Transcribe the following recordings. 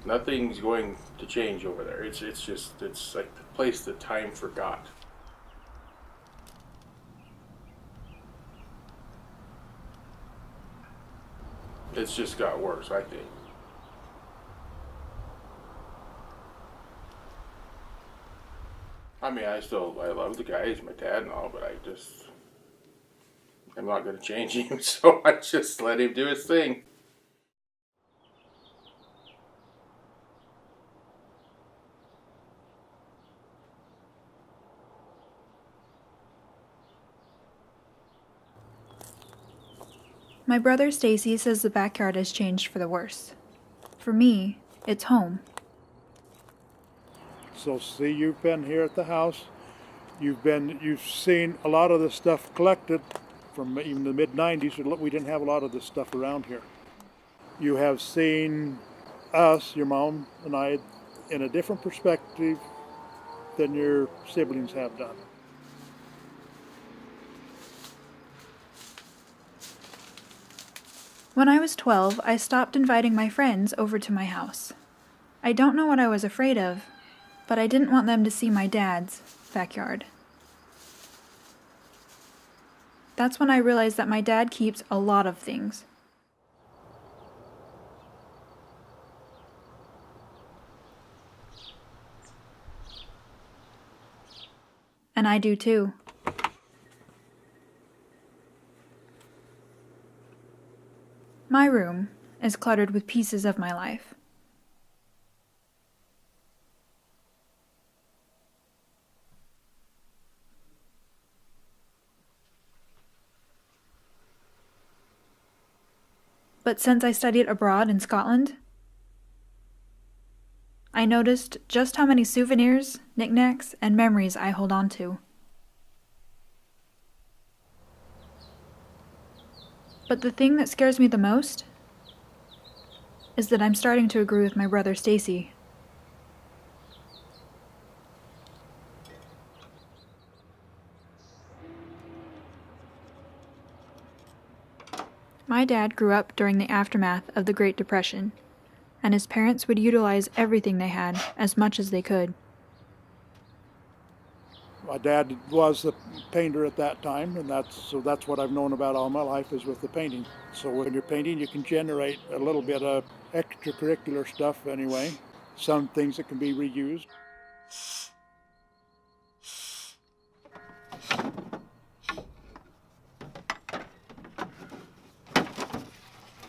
Nothing's going to change over there. It's like the place that time forgot. It's just got worse, I think. I mean, I love the guy. He's my dad and all, but I'm not going to change him, so I just let him do his thing. My brother Stacy says the backyard has changed for the worse. For me, it's home. So see, you've been here at the house. You've seen a lot of the stuff collected from even the mid-90s. We didn't have a lot of this stuff around here. You have seen us, your mom and I, in a different perspective than your siblings have done. When I was 12, I stopped inviting my friends over to my house. I don't know what I was afraid of, but I didn't want them to see my dad's backyard. That's when I realized that my dad keeps a lot of things. And I do too. My room is cluttered with pieces of my life. But since I studied abroad in Scotland, I noticed just how many souvenirs, knickknacks, and memories I hold on to. But the thing that scares me the most is that I'm starting to agree with my brother Stacy. My dad grew up during the aftermath of the Great Depression, and his parents would utilize everything they had as much as they could. My dad was the painter at that time, and that's what I've known about all my life is with the painting. So when you're painting, you can generate a little bit of extracurricular stuff anyway. Some things that can be reused.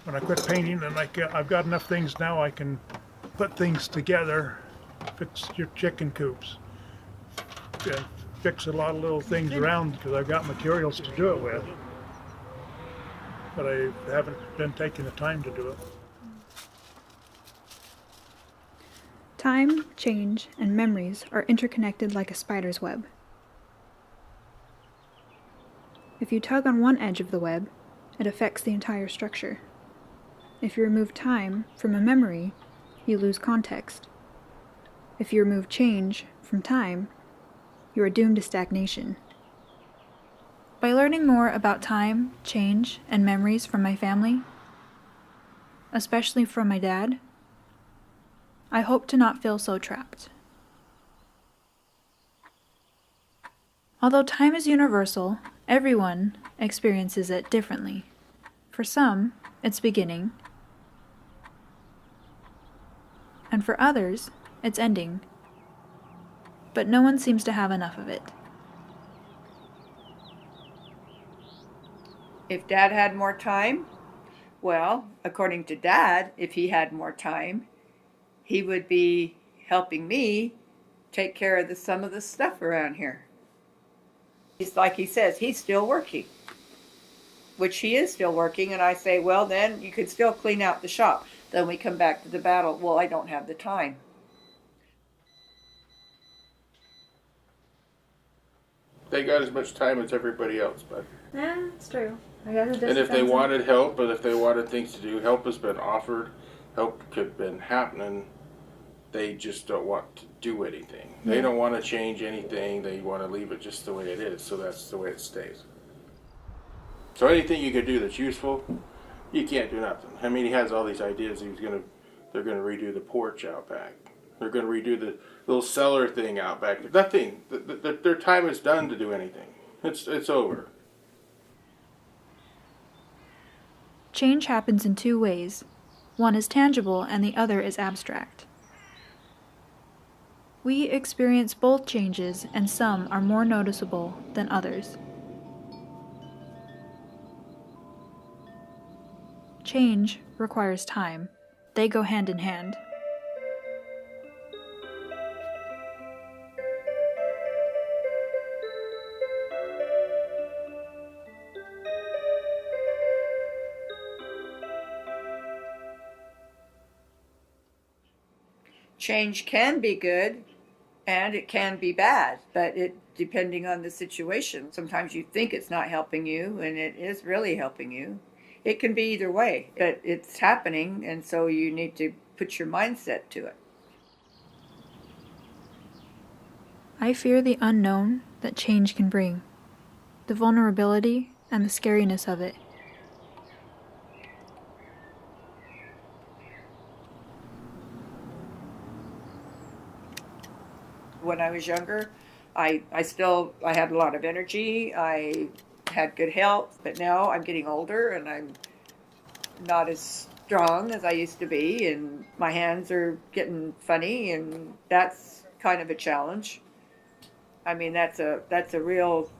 When I quit painting, and I've got enough things now, I can put things together, fix your chicken coops, fix a lot of little things around because I've got materials to do it with. But I haven't been taking the time to do it. Time, change, and memories are interconnected like a spider's web. If you tug on one edge of the web, it affects the entire structure. If you remove time from a memory, you lose context. If you remove change from time, you are doomed to stagnation. By learning more about time, change, and memories from my family, especially from my dad, I hope to not feel so trapped. Although time is universal, everyone experiences it differently. For some, it's beginning, and for others, it's ending. But no one seems to have enough of it. If Dad had more time, well, according to Dad, if he had more time, he would be helping me take care of some of the stuff around here. He's like he says, he's still working, which he is still working, and I say, well, then you could still clean out the shop. Then we come back to the battle. Well, I don't have the time. They got as much time as everybody else, but. Yeah, it's true. I guess it just And if they depends on- wanted help, but if they wanted things to do, help has been offered, help could have been happening. They just don't want to do anything. They don't want to change anything. They want to leave it just the way it is, so that's the way it stays. So anything you could do that's useful, you can't do nothing. I mean, he has all these ideas. He was going to They're going to redo the porch out back. They're going to redo the little cellar thing out back. Nothing. Their time is done to do anything. It's over. Change happens in two ways. One is tangible and the other is abstract. We experience both changes, and some are more noticeable than others. Change requires time. They go hand in hand. Change can be good and it can be bad, but it depending on the situation. Sometimes you think it's not helping you and it is really helping you. It can be either way, but it's happening, and so you need to put your mindset to it. I fear the unknown that change can bring, the vulnerability and the scariness of it. When I was younger, I had a lot of energy. I had good health, but now I'm getting older and I'm not as strong as I used to be, and my hands are getting funny, and that's kind of a challenge. I mean, that's a real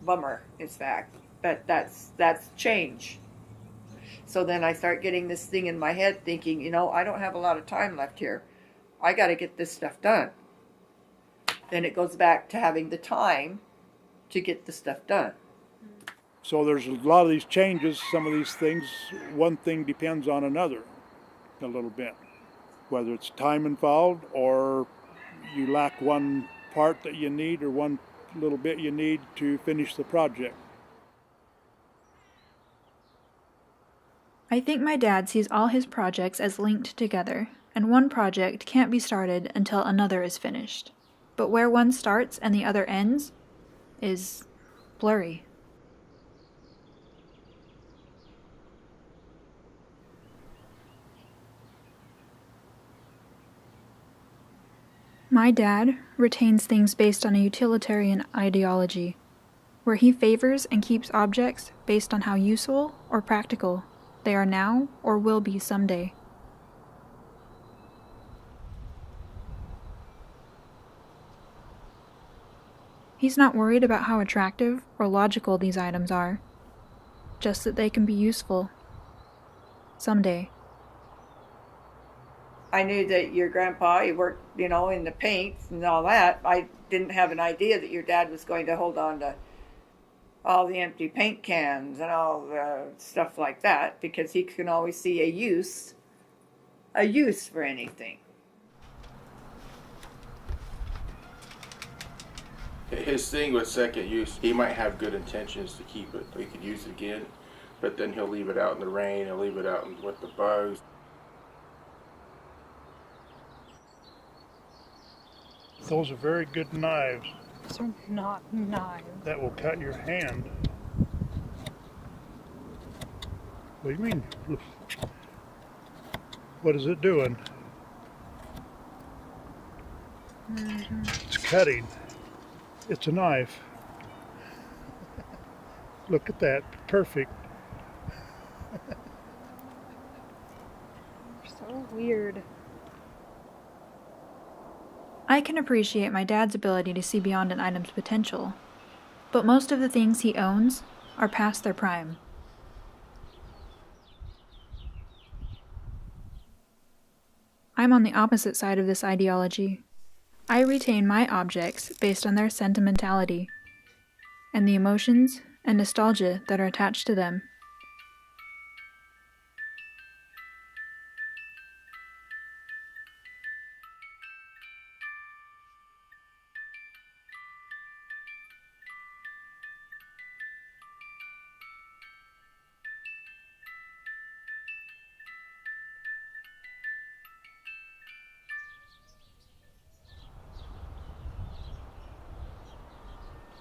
bummer, in fact, but that's change. So then I start getting this thing in my head thinking, I don't have a lot of time left here. I got to get this stuff done. Then it goes back to having the time to get the stuff done. So there's a lot of these changes, some of these things, one thing depends on another a little bit. Whether it's time involved or you lack one part that you need or one little bit you need to finish the project. I think my dad sees all his projects as linked together, and one project can't be started until another is finished. But where one starts and the other ends is blurry. My dad retains things based on a utilitarian ideology, where he favors and keeps objects based on how useful or practical they are now or will be someday. He's not worried about how attractive or logical these items are, just that they can be useful someday. I knew that your grandpa, he worked, in the paints and all that. I didn't have an idea that your dad was going to hold on to all the empty paint cans and all the stuff like that, because he can always see a use for anything. His thing with second use, he might have good intentions to keep it. He could use it again, but then he'll leave it out in the rain, he'll leave it out with the bugs. Those are very good knives. Those are not knives. That will cut your hand. What do you mean? What is it doing? It's cutting. It's a knife. Look at that. Perfect. So weird. I can appreciate my dad's ability to see beyond an item's potential, but most of the things he owns are past their prime. I'm on the opposite side of this ideology. I retain my objects based on their sentimentality and the emotions and nostalgia that are attached to them.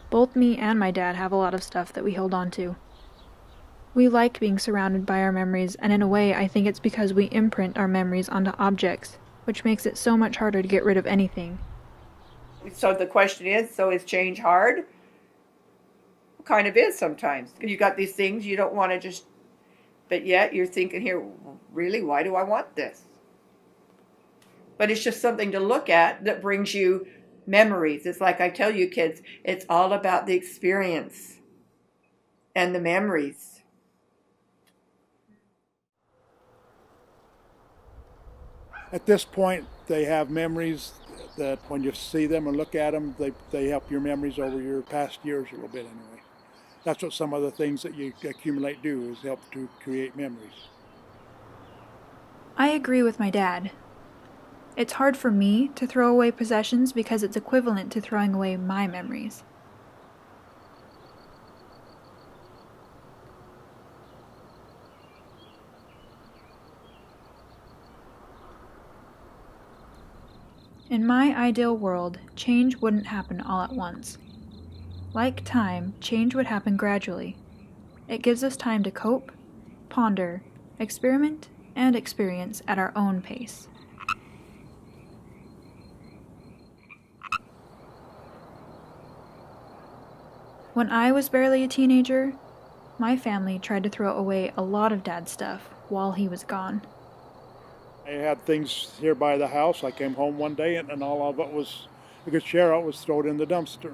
Both me and my dad have a lot of stuff that we hold on to. We like being surrounded by our memories, and in a way, I think it's because we imprint our memories onto objects, which makes it so much harder to get rid of anything. So the question is, so is change hard? Kind of is sometimes. You got these things you don't want to just, but yet you're thinking here, really, why do I want this? But it's just something to look at that brings you memories. It's like I tell you kids, it's all about the experience and the memories. At this point, they have memories that when you see them and look at them, they help your memories over your past years a little bit anyway. That's what some of the things that you accumulate do, is help to create memories. I agree with my dad. It's hard for me to throw away possessions because it's equivalent to throwing away my memories. In my ideal world, change wouldn't happen all at once. Like time, change would happen gradually. It gives us time to cope, ponder, experiment, and experience at our own pace. When I was barely a teenager, my family tried to throw away a lot of Dad's stuff while he was gone. I had things here by the house. I came home one day and all of it was, a good share of it was thrown in the dumpster.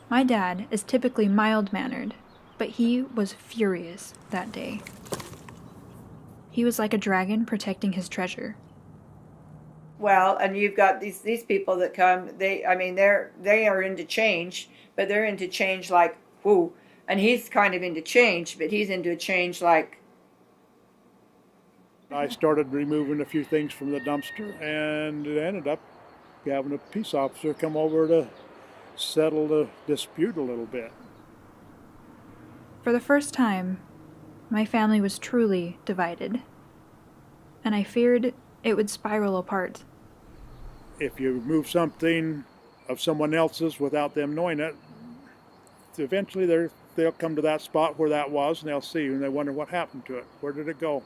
My dad is typically mild-mannered, but he was furious that day. He was like a dragon protecting his treasure. Well, and you've got these people that come. They are into change, but they're into change like whoo. And he's kind of into change, but he's into a change like. I started removing a few things from the dumpster, and it ended up having a peace officer come over to settle the dispute a little bit. For the first time, my family was truly divided, and I feared it would spiral apart. If you move something of someone else's without them knowing it, eventually they'll come to that spot where that was, and they'll see you, and they wonder what happened to it. Where did it go?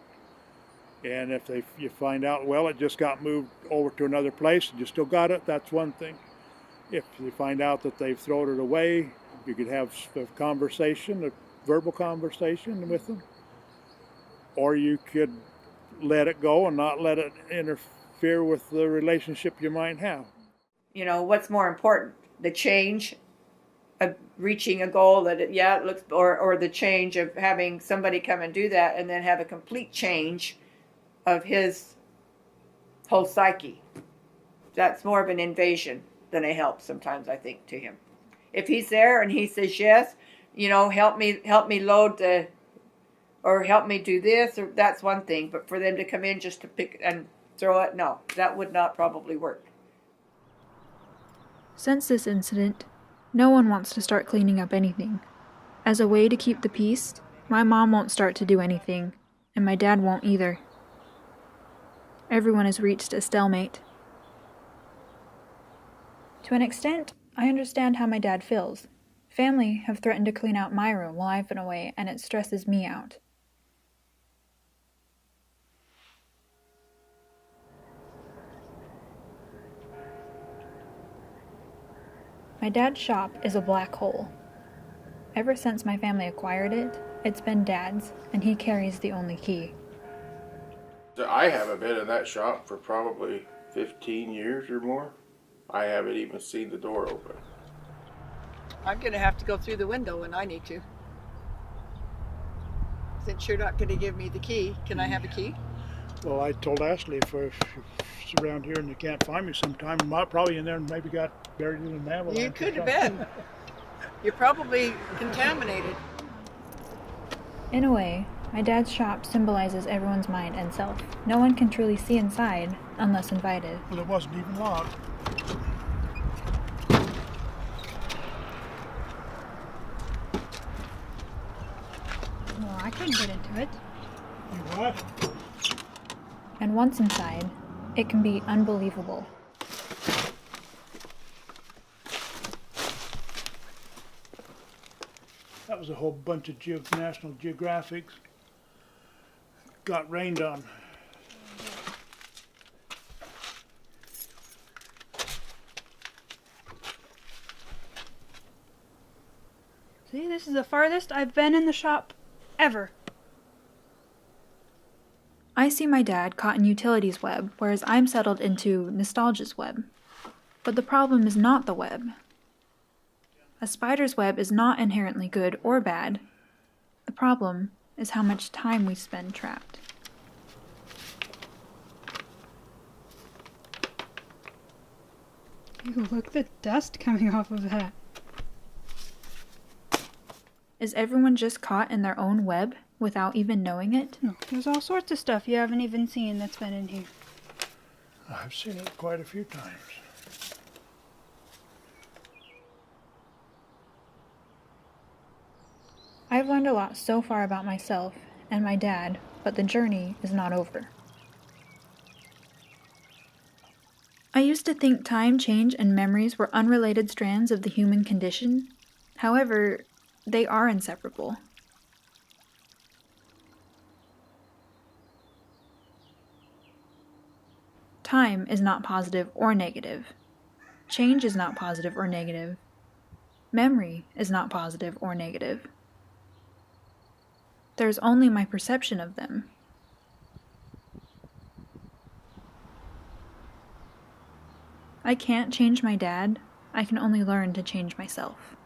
And if you find out, well, it just got moved over to another place and you still got it, that's one thing. If you find out that they've thrown it away, you could have a conversation, a verbal conversation with them. Or you could let it go and not let it interfere with the relationship you might have. You know, what's more important? The change of reaching a goal that it looks, or the change of having somebody come and do that and then have a complete change of his whole psyche. That's more of an invasion than a help sometimes, I think, to him. If he's there and he says yes, you know, help me load the, or help me do this, or that's one thing. But for them to come in just to pick and throw it, no, that would not probably work. Since this incident, no one wants to start cleaning up anything. As a way to keep the peace, my mom won't start to do anything, and my dad won't either. Everyone has reached a stalemate. To an extent, I understand how my dad feels. Family have threatened to clean out my room while I've been away, and it stresses me out. My dad's shop is a black hole. Ever since my family acquired it, it's been Dad's, and he carries the only key. I haven't been in that shop for probably 15 years or more. I haven't even seen the door open. I'm going to have to go through the window when I need to. Since you're not going to give me the key, can I have a key? Well, I told Ashley if it's around here and you can't find me sometime, probably in there and maybe got buried in an avalanche. You could have been. You're probably contaminated. In a way, my dad's shop symbolizes everyone's mind and self. No one can truly see inside unless invited. Well, it wasn't even locked. Well, I couldn't get into it. You what? And once inside, it can be unbelievable. That was a whole bunch of National Geographics. Got rained on. See, this is the farthest I've been in the shop ever. I see my dad caught in utilities web, whereas I'm settled into nostalgia's web. But the problem is not the web. A spider's web is not inherently good or bad. The problem is how much time we spend trapped. Ew, look at the dust coming off of that. Is everyone just caught in their own web without even knowing it? No, there's all sorts of stuff you haven't even seen that's been in here. I've seen it quite a few times. I've learned a lot so far about myself and my dad, but the journey is not over. I used to think time, change, and memories were unrelated strands of the human condition. However, they are inseparable. Time is not positive or negative. Change is not positive or negative. Memory is not positive or negative. There's only my perception of them. I can't change my dad. I can only learn to change myself.